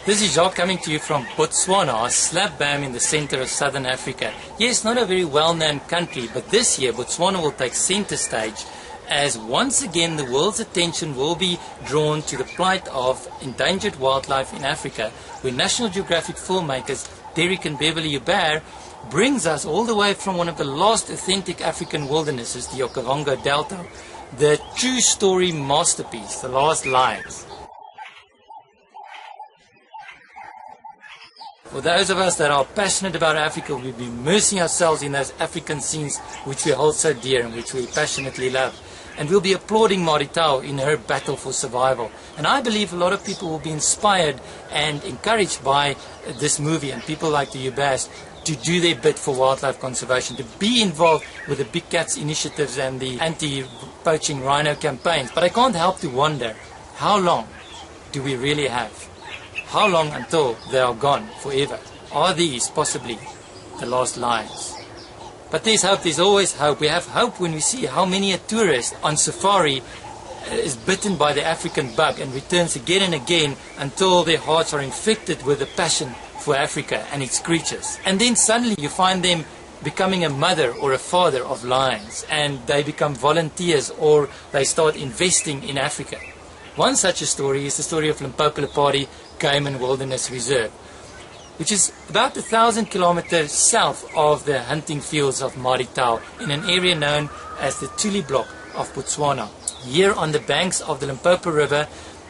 This is Jacques coming to you from Botswana, slap bam in the center of southern Africa. Yes, not a very well-known country, but this year Botswana will take center stage as once again the world's attention will be drawn to the plight of endangered wildlife in Africa, where National Geographic filmmakers Derek and Beverly Hubert brings us all the way from one of the last authentic African wildernesses, the Okavango Delta, the true story masterpiece, The Last Lions. For those of us that are passionate about Africa, we'll be immersing ourselves in those African scenes which we hold so dear and which we passionately love. And we'll be applauding Maritau in her battle for survival. And I believe a lot of people will be inspired and encouraged by this movie, and people like the Huberts to do their bit for wildlife conservation, to be involved with the Big Cats initiatives and the anti-poaching rhino campaigns. But I can't help to wonder, how long do we really have? How long until they are gone forever? Are these possibly the last lions? But there's hope, there's always hope. We have hope when we see how many a tourist on safari is bitten by the African bug and returns again and again until their hearts are infected with a passion for Africa and its creatures. And then suddenly you find them becoming a mother or a father of lions, and they become volunteers or they start investing in Africa. One such a story is the story of Limpopo Game and Wilderness Reserve, which is about 1,000 kilometers south of the hunting fields of Maritau in an area known as the Tuli block of Botswana. Here on the banks of the Limpopo River,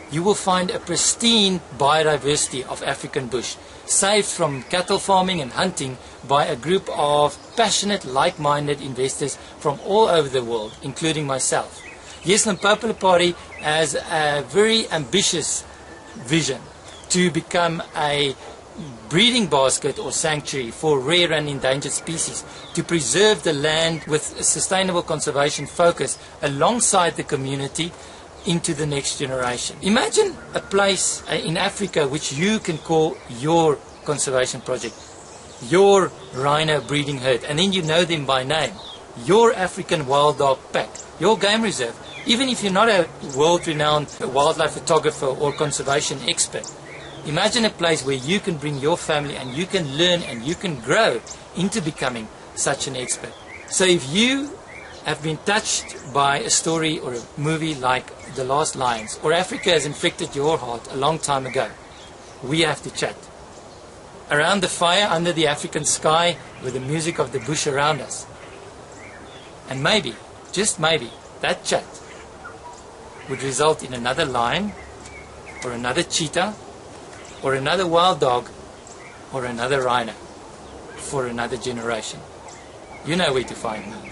you will find a pristine biodiversity of African bush, saved from cattle farming and hunting by a group of passionate, like-minded investors from all over the world, including myself. Yes, Limpopo has a very ambitious vision to become a breeding basket or sanctuary for rare and endangered species, to preserve the land with a sustainable conservation focus alongside the community into the next generation. Imagine a place in Africa which you can call your conservation project, your rhino breeding herd, and then you know them by name, your African wild dog pack, your game reserve. Even if you're not a world-renowned wildlife photographer or conservation expert, imagine a place where you can bring your family and you can learn and you can grow into becoming such an expert. So if you have been touched by a story or a movie like The Last Lions, or Africa has infected your heart a long time ago, we have to chat. Around the fire under the African sky with the music of the bush around us. And maybe, just maybe, that chat would result in another lion, or another cheetah, or another wild dog, or another rhino for another generation. You know where to find me.